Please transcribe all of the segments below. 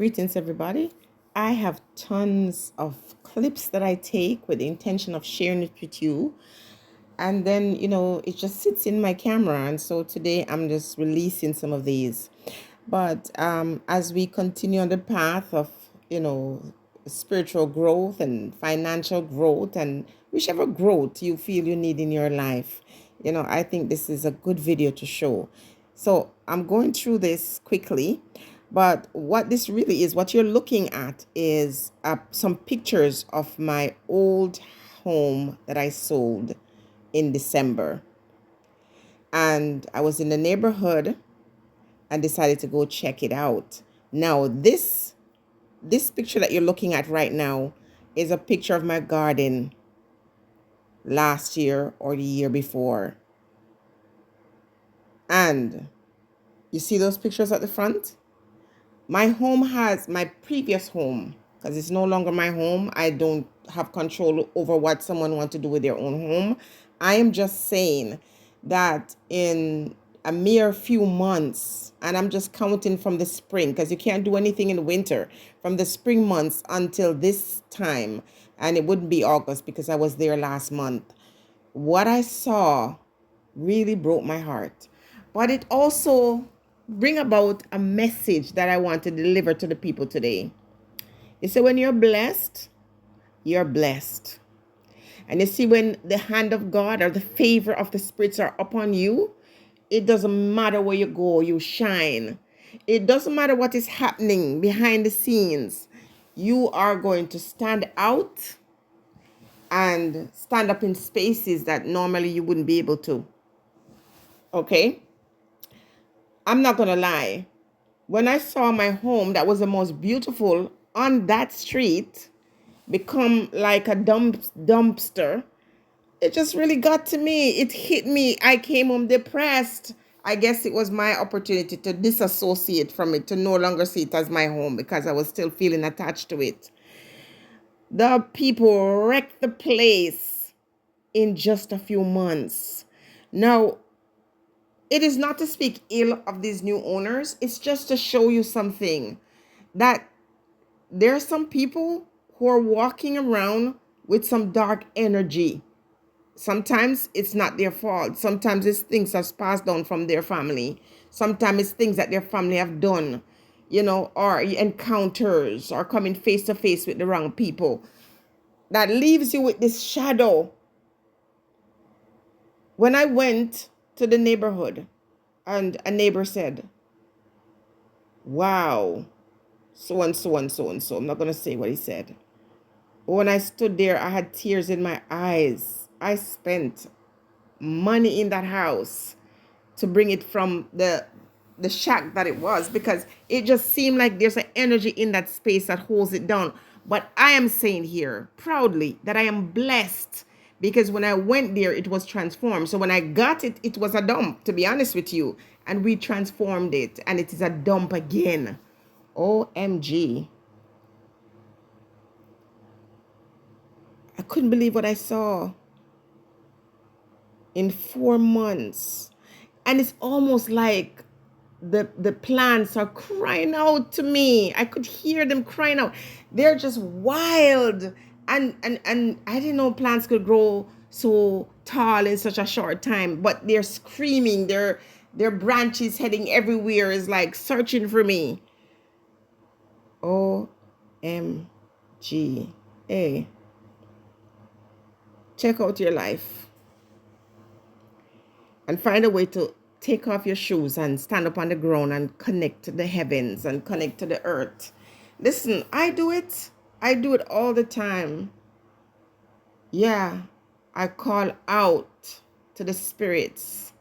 Greetings, everybody. I have tons of clips that I take with the intention of sharing it with you. And then, it just sits in my camera. And so today I'm just releasing some of these. But as we continue on the path of, spiritual growth and financial growth and whichever growth you feel you need in your life, I think this is a good video to show. So I'm going through this quickly. But what this really is, what you're looking at is some pictures of my old home that I sold in December. And I was in the neighborhood and decided to go check it out. Now, this picture that you're looking at right now is a picture of my garden last year or the year before. And you see those pictures at the front? My previous home, because it's no longer my home. I don't have control over what someone wants to do with their own home. I am just saying that in a mere few months, and I'm just counting from the spring, because you can't do anything in the winter, from the spring months until this time, and it wouldn't be August because I was there last month. What I saw really broke my heart, but it also bring about a message that I want to deliver to the people today. You see, when you're blessed, you're blessed. And you see, when the hand of God or the favor of the spirits are upon you, it doesn't matter where you go, you shine. It doesn't matter what is happening behind the scenes. You are going to stand out and stand up in spaces that normally you wouldn't be able to. Okay? I'm not going to lie. When I saw my home that was the most beautiful on that street become like a dumpster, it just really got to me. It hit me. I came home depressed. I guess it was my opportunity to disassociate from it, to no longer see it as my home because I was still feeling attached to it. The people wrecked the place in just a few months. Now, it is not to speak ill of these new owners. It's just to show you something, that there are some people who are walking around with some dark energy. Sometimes it's not their fault. Sometimes it's things that's passed down from their family. Sometimes it's things that their family have done, or encounters, or coming face to face with the wrong people, that leaves you with this shadow. When I went to the neighborhood and a neighbor said, "Wow, so and so and so and so," I'm not going to say what he said. But when I stood there, I had tears in my eyes. I spent money in that house to bring it from the shack that it was, because it just seemed like there's an energy in that space that holds it down. But I am saying here proudly that I am blessed, because when I went there, it was transformed. So when I got it, it was a dump, to be honest with you. And we transformed it, and it is a dump again. OMG. I couldn't believe what I saw in 4 months. And it's almost like the plants are crying out to me. I could hear them crying out. They're just wild. And I didn't know plants could grow so tall in such a short time, but they're screaming. Their branches heading everywhere is like searching for me. OMG. Hey, check out your life and find a way to take off your shoes and stand up on the ground and connect to the heavens and connect to the earth. Listen, I do it. I do it all the time. Yeah, I call out to the spirits,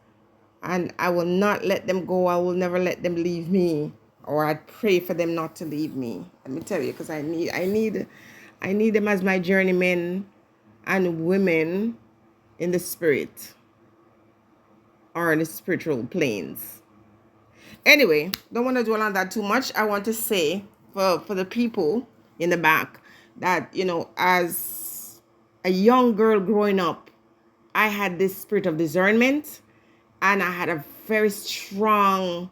and I will not let them go. I will never let them leave me, or I pray for them not to leave me. Let me tell you, because I need them as my journeymen and women in the spirit, or in the spiritual planes. Anyway, don't want to dwell on that too much. I want to say for the people in the back that, as a young girl growing up, I had this spirit of discernment, and I had a very strong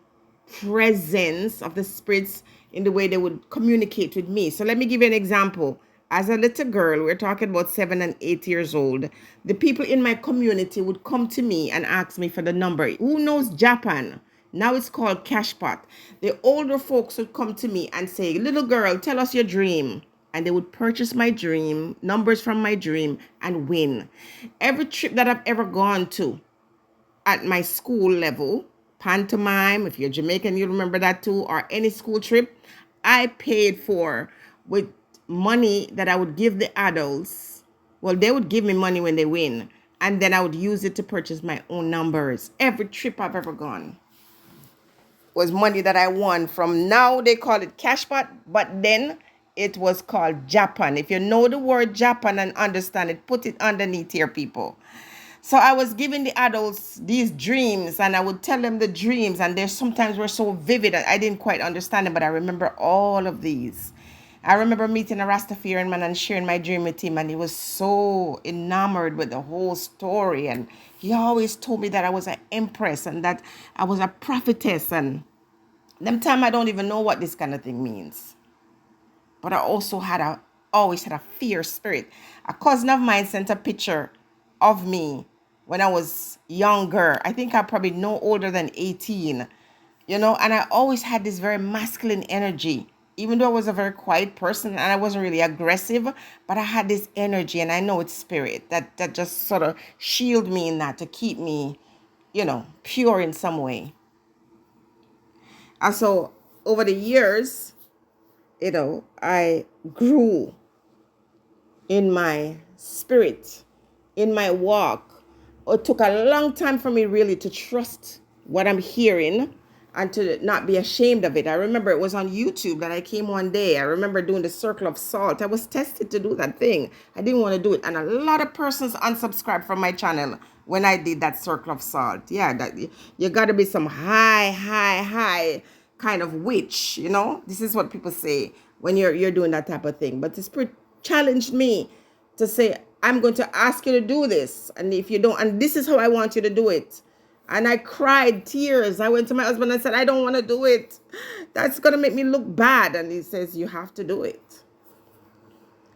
presence of the spirits, in the way they would communicate with me. So let me give you an example. As a little girl, we're talking about 7 and 8 years old, the people in my community would come to me and ask me for the number. Who knows Japan? Now it's called Cashpot. The older folks would come to me and say, little girl, tell us your dream. And they would purchase my dream, numbers from my dream, and win. Every trip that I've ever gone to at my school level, pantomime, if you're Jamaican, you remember that too, or any school trip, I paid for with money that I would give the adults. Well, they would give me money when they win, and then I would use it to purchase my own numbers. Every trip I've ever gone was money that I won from, now they call it cashpot, but then it was called Japan. If you know the word Japan and understand it, put it underneath here, people. So I was giving the adults these dreams, and I would tell them the dreams, and they sometimes were so vivid that I didn't quite understand them, but I remember all of these. I remember meeting a Rastafarian man and sharing my dream with him, and he was so enamored with the whole story. And he always told me that I was an empress and that I was a prophetess. And them time I don't even know what this kind of thing means. But I also always had a fierce spirit. A cousin of mine sent a picture of me when I was younger. I think I'm probably no older than 18, and I always had this very masculine energy, even though I was a very quiet person and I wasn't really aggressive, but I had this energy, and I know it's spirit that just sort of shield me in that to keep me, pure in some way. And so over the years, I grew in my spirit, in my walk. It took a long time for me really to trust what I'm hearing and to not be ashamed of it. I remember it was on YouTube that I came one day. I remember doing the circle of salt. I was tested to do that thing. I didn't want to do it. And a lot of persons unsubscribed from my channel when I did that circle of salt. Yeah, that you got to be some high kind of witch, This is what people say when you're doing that type of thing. But the spirit challenged me to say, I'm going to ask you to do this. And if you don't, and this is how I want you to do it. And I cried tears. I went to my husband and said, I don't want to do it. That's going to make me look bad. And he says, you have to do it.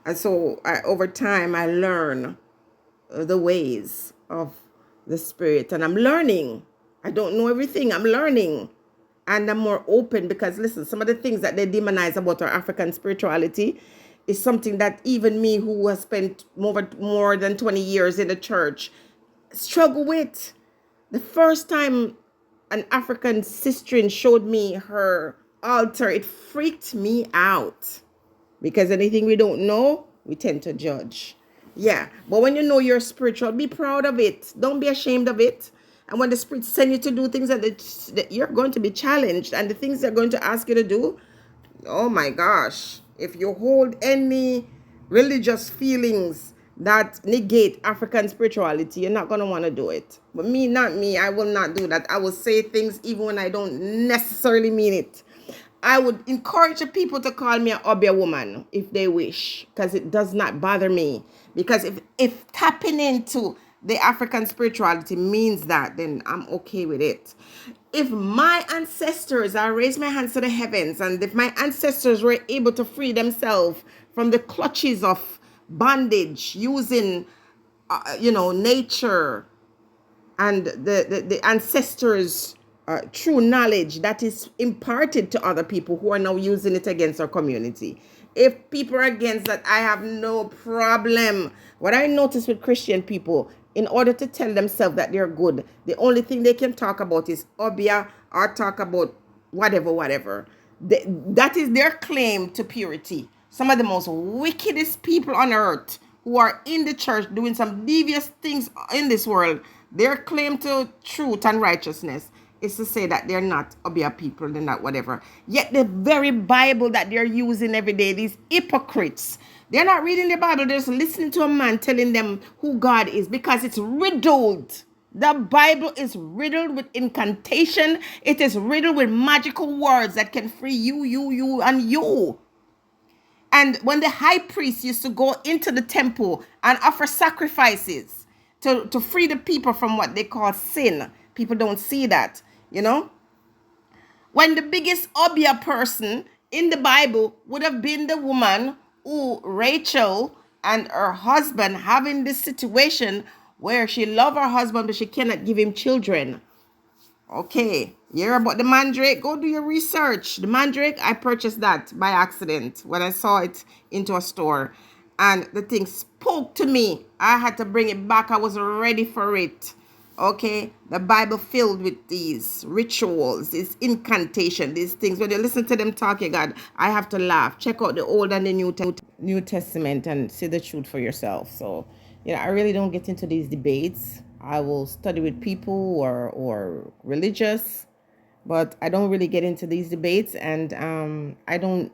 And so over time, I learn the ways of the spirit. And I'm learning. I don't know everything. I'm learning. And I'm more open because, listen, some of the things that they demonize about our African spirituality is something that even me, who has spent more than 20 years in the church, struggle with. The first time an African sister showed me her altar, it freaked me out. Because anything we don't know, we tend to judge. Yeah, but when you know you're spiritual, be proud of it. Don't be ashamed of it. And when the Spirit sends you to do things that you're going to be challenged, and the things they're going to ask you to do, oh my gosh, if you hold any religious feelings that negate African spirituality, you're not going to want to do it. But me, not me, I will not do that. I will say things even when I don't necessarily mean it. I would encourage the people to call me an Obia woman if they wish, because it does not bother me. Because if tapping into the African spirituality means that, then I'm okay with it. If my ancestors, I raise my hands to the heavens, and if my ancestors were able to free themselves from the clutches of bondage using, nature and the ancestors' true knowledge that is imparted to other people who are now using it against our community. If people are against that, I have no problem. What I notice with Christian people, in order to tell themselves that they're good, the only thing they can talk about is Obia or talk about whatever. That is their claim to purity. Some of the most wickedest people on earth who are in the church doing some devious things in this world, their claim to truth and righteousness is to say that they're not Obia people, they're not whatever. Yet the very Bible that they're using every day, these hypocrites, they're not reading the Bible, they're just listening to a man telling them who God is, because it's riddled. The Bible is riddled with incantation. It is riddled with magical words that can free you, and you. And when the high priest used to go into the temple and offer sacrifices to free the people from what they call sin, people don't see that, When the biggest Obia person in the Bible would have been the woman who Rachel and her husband having this situation where she loved her husband but she cannot give him children. Okay, you hear about the mandrake? Go do your research. The mandrake, I purchased that by accident when I saw it into a store. And the thing spoke to me. I had to bring it back. I was ready for it. Okay, the Bible filled with these rituals, this incantation, these things. When you listen to them talk, God, I have to laugh. Check out the Old and the New Testament and see the truth for yourself. So, I really don't get into these debates. I will study with people or religious, but I don't really get into these debates, and I don't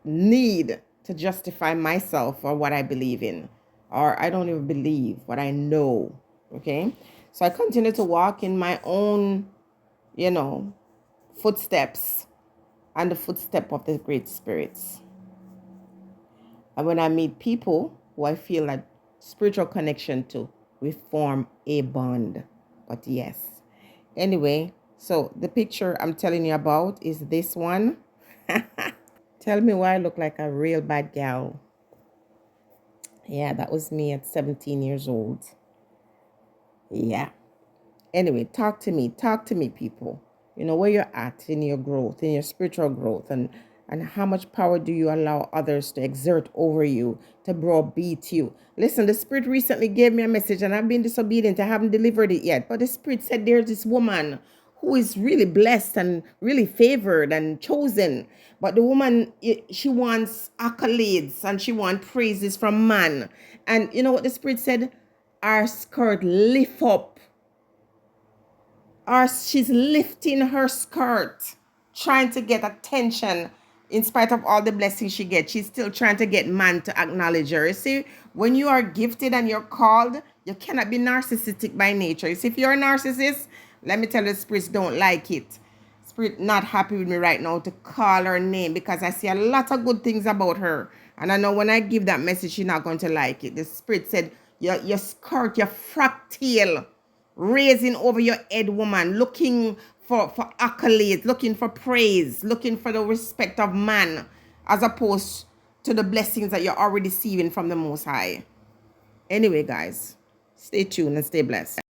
need to justify myself or what I believe in, or I don't even believe what I know. Okay, so I continue to walk in my own, footsteps and the footstep of the great spirits. And when I meet people who I feel like spiritual connection to, we form a bond. But yes. Anyway, so the picture I'm telling you about is this one. Tell me why I look like a real bad gal. Yeah, that was me at 17 years old. Yeah. Anyway, talk to me, people. Where you're at in your growth, in your spiritual growth, and how much power do you allow others to exert over you, to browbeat you. Listen, the Spirit recently gave me a message and I've been disobedient. I haven't delivered it yet. But the Spirit said there's this woman who is really blessed and really favored and chosen. But the woman, she wants accolades and she wants praises from man. And you know what the Spirit said? Our skirt lift up, or she's lifting her skirt, trying to get attention. In spite of all the blessings she gets, she's still trying to get man to acknowledge her. You see, when you are gifted and you're called, you cannot be narcissistic by nature. You see, if you're a narcissist, let me tell you, the spirits don't like it. Spirit not happy with me right now to call her name, because I see a lot of good things about her. And I know when I give that message, she's not going to like it. The Spirit said, your skirt, your frock tail, raising over your head, woman, looking for accolades, looking for praise, looking for the respect of man, as opposed to the blessings that you're already receiving from the Most High. Anyway, guys, stay tuned and stay blessed.